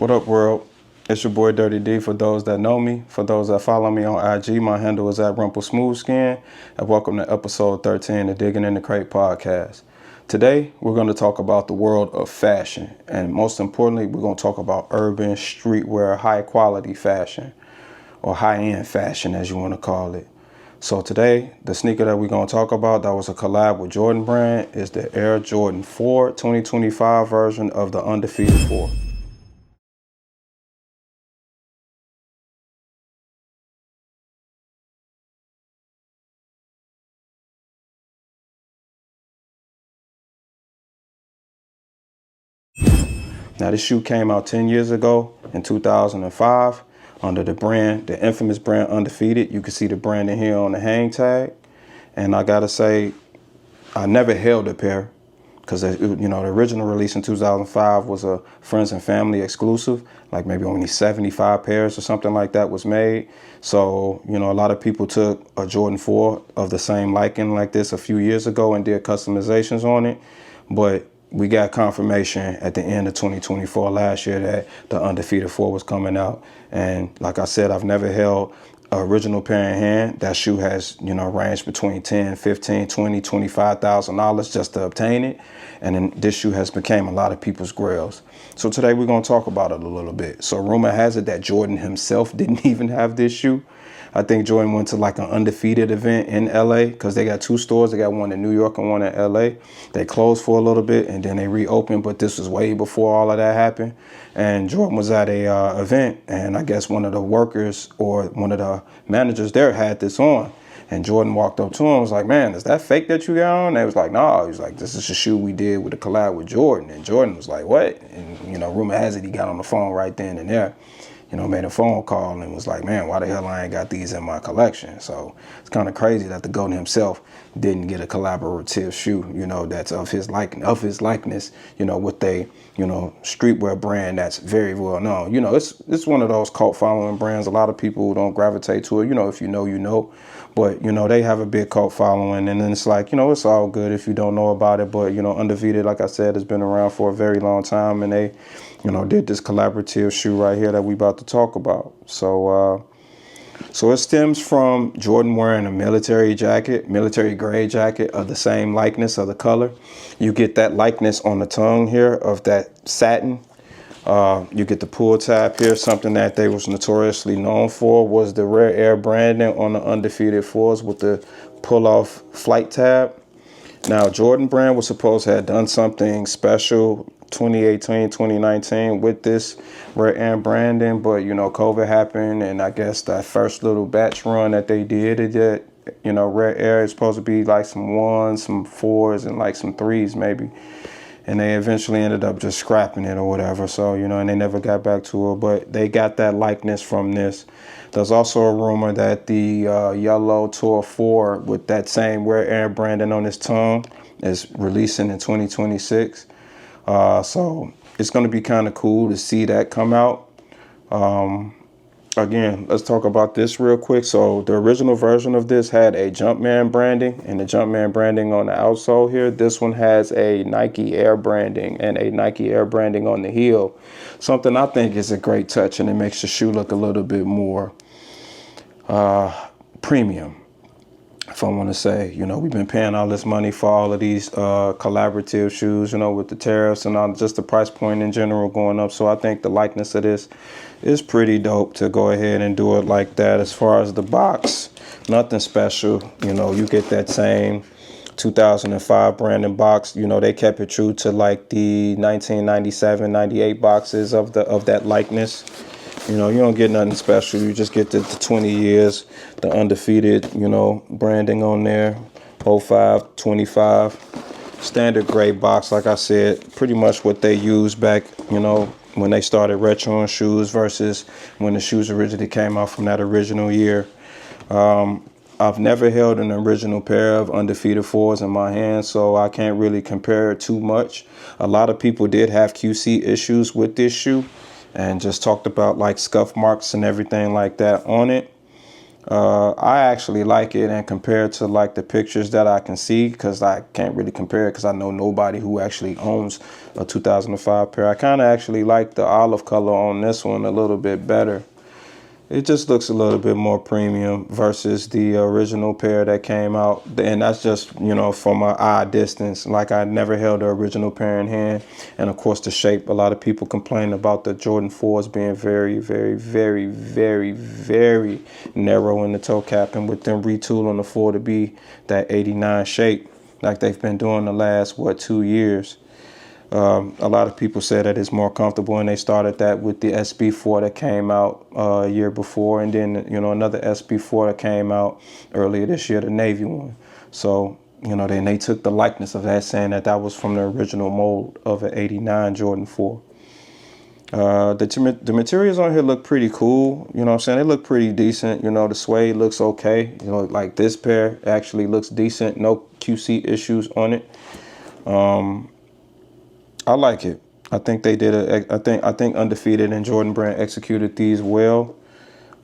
What up, world? It's your boy Dirty D. For those that know me, for those that follow me on IG, my handle is at @RumpleSmoothSkin, and welcome to episode 13 of Digging in the Crate podcast. Today, we're going to talk about the world of fashion, and most importantly, we're going to talk about urban streetwear, high quality fashion, or high-end fashion, as you want to call it. So today, the sneaker that we're going to talk about that was a collab with Jordan brand is the Air Jordan 4 2025 version of the Undefeated 4. Now, this shoe came out 10 years ago in 2005 under the brand, the infamous brand Undefeated. You can see the branding here on the hang tag. And I gotta say, I never held a pair because, the original release in 2005 was a friends and family exclusive, like maybe only 75 pairs or something like that was made. So, a lot of people took a Jordan 4 of the same liking like this a few years ago and did customizations on it. But we got confirmation at the end of 2024 last year that the Undefeated 4 was coming out. And like I said, I've never held an original pair in hand. That shoe has, ranged between 10, 15, 20, $25,000 just to obtain it. And then this shoe has become a lot of people's grails. So today we're going to talk about it a little bit. So rumor has it that Jordan himself didn't even have this shoe. I think Jordan went to like an Undefeated event in LA because they got two stores. They got one in New York and one in LA. They closed for a little bit and then they reopened, but this was way before all of that happened. And Jordan was at a event, and I guess one of the workers or one of the managers there had this on. And Jordan walked up to him and was like, "Man, is that fake that you got on?" They was like, "No." He was like, "This is a shoe we did with a collab with Jordan." And Jordan was like, "What?" And, rumor has it he got on the phone right then and there. Made a phone call and was like, "Man, why the hell I ain't got these in my collection?" So it's kind of crazy that the GOAT himself didn't get a collaborative shoe, that's of his likeness, with a, streetwear brand that's very well known. It's one of those cult following brands. A lot of people don't gravitate to it, if you know. But, they have a big cult following, and then it's like, it's all good if you don't know about it. But, Undefeated, like I said, has been around for a very long time, and they, did this collaborative shoe right here that we about to talk about. So it stems from Jordan wearing a military grade jacket of the same likeness of the color. You get that likeness on the tongue here of that satin. You get the pull tab here. Something that they was notoriously known for was the Rare Air branding on the Undefeated 4s with the pull-off flight tab. Now, Jordan brand was supposed to have done something special 2018, 2019 with this Rare Air branding, but, COVID happened, and I guess that first little batch run that they did, Rare Air is supposed to be like some 1s, some 4s, and like some 3s maybe. And they eventually ended up just scrapping it or whatever. So, and they never got back to it. But they got that likeness from this. There's also a rumor that the yellow Tour 4 with that same Rare Air branding on its tongue is releasing in 2026. So it's going to be kind of cool to see that come out. Again, let's talk about this real quick. So the original version of this had a Jumpman branding and the Jumpman branding on the outsole here. This one has a Nike Air branding and a Nike Air branding on the heel. Something I think is a great touch, and it makes the shoe look a little bit more premium. If I want to say, we've been paying all this money for all of these collaborative shoes, with the tariffs and all, just the price point in general going up. So I think the likeness of this is pretty dope to go ahead and do it like that. As far as the box, nothing special. You get that same 2005 branding box. They kept it true to like the 1997, 98 boxes of that likeness. You don't get nothing special. You just get the 20 years, the Undefeated, branding on there, 05, 25. Standard gray box, like I said, pretty much what they used back, when they started retroing shoes versus when the shoes originally came out from that original year. I've never held an original pair of Undefeated 4s in my hand, so I can't really compare it too much. A lot of people did have QC issues with this shoe and just talked about like scuff marks and everything like that on it. I actually like it, and compared to like the pictures that I can see, because I can't really compare it because I know nobody who actually owns a 2005 pair. I kind of actually like the olive color on this one a little bit better. It just looks a little bit more premium versus the original pair that came out. And that's just, you know, from my eye distance. Like, I never held the original pair in hand. And of course, the shape, a lot of people complain about the Jordan 4s being very, very, very, very, very narrow in the toe cap. And with them retooling the 4 to be that 89 shape, like they've been doing the last, 2 years. A lot of people say that it's more comfortable, and they started that with the SB4 that came out a year before, and then, you know, another SB4 that came out earlier this year, the Navy one. So, you know, then they took the likeness of that, saying that that was from the original mold of an 89 Jordan 4. The materials on here look pretty cool. You know what I'm saying? They look pretty decent. You know, the suede looks okay. You know, like this pair actually looks decent. No QC issues on it. I like it. I think they did I think Undefeated and Jordan Brand executed these well.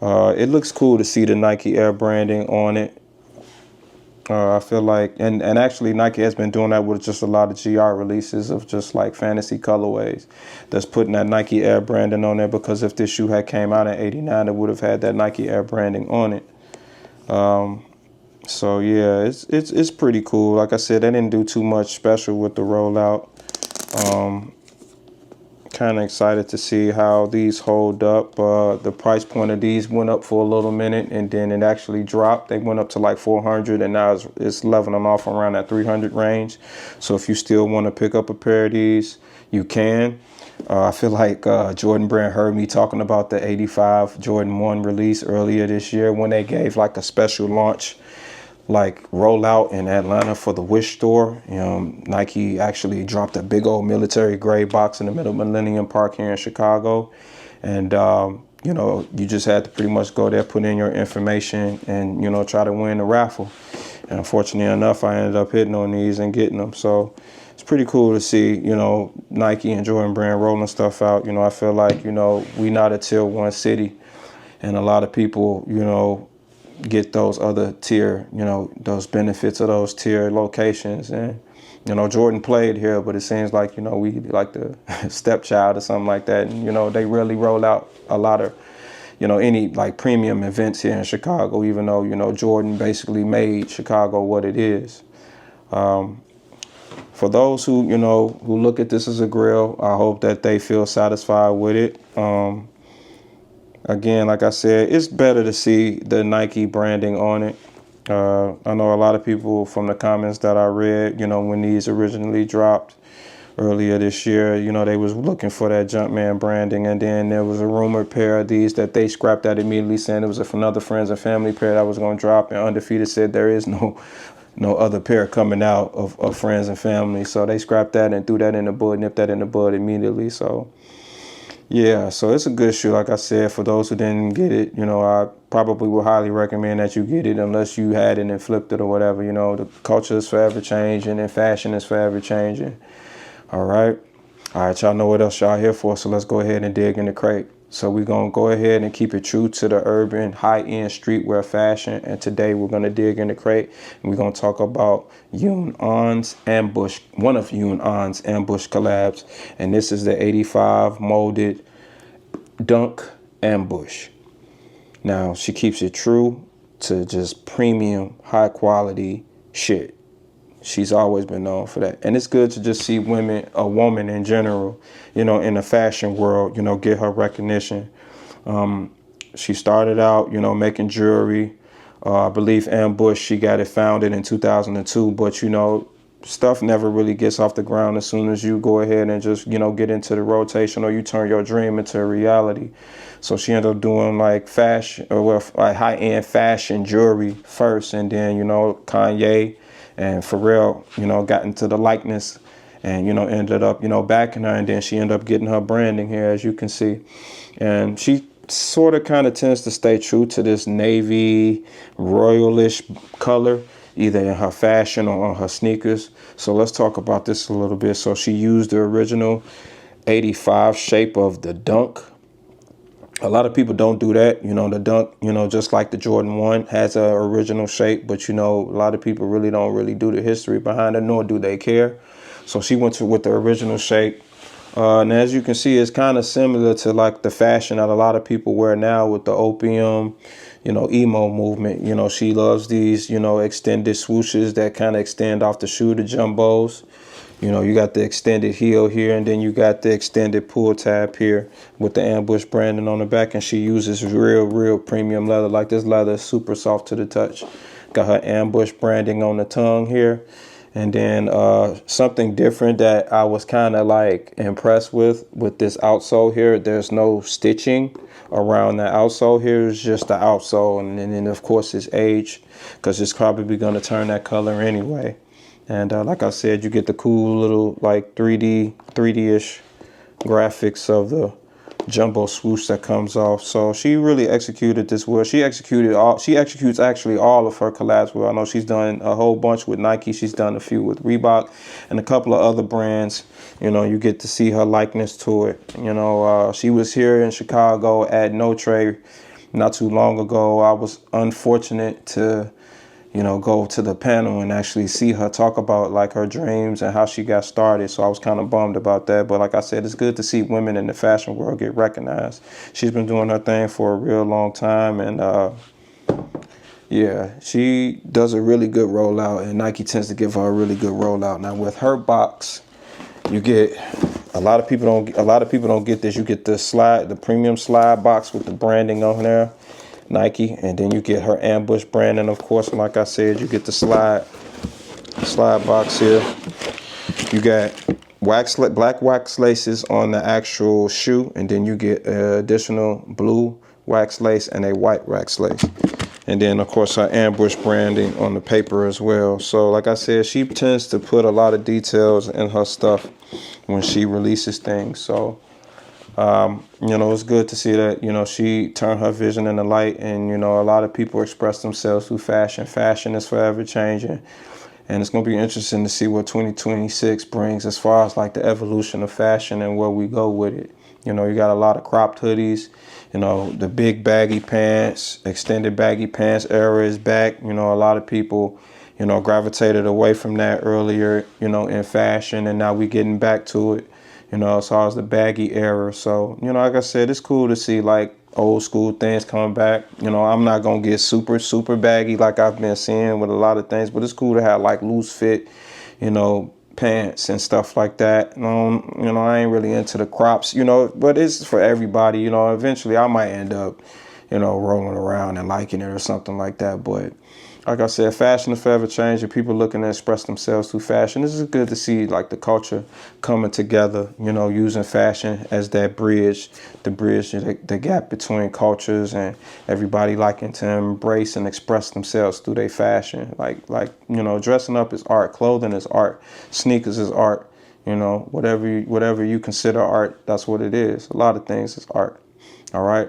It looks cool to see the Nike Air branding on it. I feel like, and actually Nike has been doing that with just a lot of GR releases of just like fantasy colorways. That's putting that Nike Air branding on there, because if this shoe had came out in '89, it would have had that Nike Air branding on it. So yeah, it's pretty cool. Like I said, they didn't do too much special with the rollout. Kind of excited to see how these hold up. The price point of these went up for a little minute, and then it actually dropped. They went up to like 400, and now it's leveling off around that 300 range. So if you still want to pick up a pair of these, you can. I feel like Jordan Brand heard me talking about the 85 Jordan 1 release earlier this year, when they gave like a special launch like rollout in Atlanta for the Wish store. Nike actually dropped a big old military grade box in the middle of Millennium Park here in Chicago. And, you know, you just had to pretty much go there, put in your information, and, you know, try to win the raffle. And unfortunately enough, I ended up hitting on these and getting them. So it's pretty cool to see, you know, Nike and Jordan Brand rolling stuff out. You know, I feel like, you know, we not a tier 1 city, and a lot of people, you know, get those other tier, you know, those benefits of those tier locations. And, you know, Jordan played here, but it seems like, you know, we like the stepchild or something like that. And, you know, they really roll out a lot of, you know, any like premium events here in Chicago, even though, you know, Jordan basically made Chicago what it is. For those who, you know, who look at this as a grill, I hope that they feel satisfied with it. Again, like I said, it's better to see the Nike branding on it. I know a lot of people from the comments that I read, you know, when these originally dropped earlier this year, you know, they was looking for that Jumpman branding. And then there was a rumored pair of these that they scrapped out immediately, saying it was another friends and family pair that was going to drop. And Undefeated said there is no other pair coming out of friends and family. So they scrapped that and threw that in the bud, nipped that in the bud immediately. So yeah, so it's a good shoe. Like I said, for those who didn't get it, you know, I probably would highly recommend that you get it, unless you had it and flipped it or whatever. You know, the culture is forever changing, and fashion is forever changing. All right, y'all know what else y'all here for, so let's go ahead and dig in the crate. So we're going to go ahead and keep it true to the urban, high-end streetwear fashion. And today we're going to dig in the crate, and we're going to talk about Yoon On's Ambush, one of Yoon On's Ambush collabs. And this is the 85 molded Dunk Ambush. Now, she keeps it true to just premium, high-quality shit. She's always been known for that. And it's good to just see a woman in general, you know, in the fashion world, you know, get her recognition. She started out, you know, making jewelry. I believe Ambush, she got it founded in 2002. But, you know, stuff never really gets off the ground as soon as you go ahead and just, you know, get into the rotation, or you turn your dream into a reality. So she ended up doing like fashion, or well, like high-end fashion jewelry first. And then, you know, Kanye and Pharrell, you know, got into the likeness, and, you know, ended up, you know, backing her. And then she ended up getting her branding here, as you can see. And she sort of kind of tends to stay true to this navy royalish color, either in her fashion or on her sneakers. So let's talk about this a little bit. So she used the original 85 shape of the Dunk. A lot of people don't do that. The Dunk, just like the Jordan 1 has a original shape, but a lot of people really don't really do the history behind it, nor do they care. So she went with the original shape. And as you can see, it's kind of similar to like the fashion that a lot of people wear now with the opium, emo movement. She loves these, extended swooshes that kind of extend off the shoe, the jumbos. You got the extended heel here, and then you got the extended pull tab here with the ambush branding on the back. And she uses real premium leather. Like, this leather is super soft to the touch. Got her ambush branding on the tongue here. And then something different that I was kind of like impressed with this outsole here. There's no stitching around the outsole here. It's just the outsole. And then of course it's age, because it's probably going to turn that color anyway. And like I said, you get the cool little like 3D-ish graphics of the jumbo swoosh that comes off. So she really executed this well. She executes actually all of her collabs well. I know she's done a whole bunch with Nike. She's done a few with Reebok and a couple of other brands. You get to see her likeness to it. She was here in Chicago at Notre not too long ago. I was unfortunate to go to the panel and actually see her talk about like her dreams and how she got started. So I was kind of bummed about that. But like I said, it's good to see women in the fashion world get recognized. She's been doing her thing for a real long time. And yeah, she does a really good rollout, and Nike tends to give her a really good rollout. Now with her box, you get a lot of people don't get this. You get the premium slide box with the branding on there. Nike, and then you get her ambush branding, of course. And like I said, you get the slide box here. You got black wax laces on the actual shoe, and then you get additional blue wax lace and a white wax lace. And then of course her ambush branding on the paper as well. So like I said, she tends to put a lot of details in her stuff when she releases things. So it's good to see that, she turned her vision in the light, and, a lot of people express themselves through fashion. Fashion is forever changing, and it's going to be interesting to see what 2026 brings as far as like the evolution of fashion and where we go with it. You got a lot of cropped hoodies, the big baggy pants, extended baggy pants era is back. A lot of people, gravitated away from that earlier, in fashion, and now we getting back to it. As far as the baggy era. So, like I said, it's cool to see like old school things come back. I'm not going to get super baggy like I've been seeing with a lot of things, but it's cool to have like loose fit, pants and stuff like that. I ain't really into the crops, but it's for everybody. Eventually I might end up, rolling around and liking it or something like that. But like I said, fashion is forever changing. People looking to express themselves through fashion. This is good to see, like, the culture coming together, using fashion as that bridge, the gap between cultures, and everybody liking to embrace and express themselves through their fashion. Like dressing up is art. Clothing is art. Sneakers is art. Whatever you consider art, that's what it is. A lot of things is art. All right.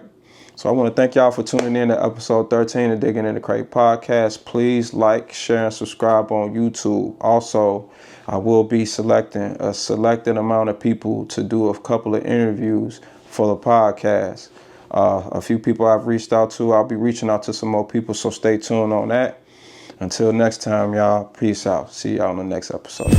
So I want to thank y'all for tuning in to episode 13 of Digging in the Crate podcast. Please like, share, and subscribe on YouTube. Also, I will be selecting a selected amount of people to do a couple of interviews for the podcast. A few people I've reached out to. I'll be reaching out to some more people, so stay tuned on that. Until next time, y'all, peace out. See y'all in the next episode.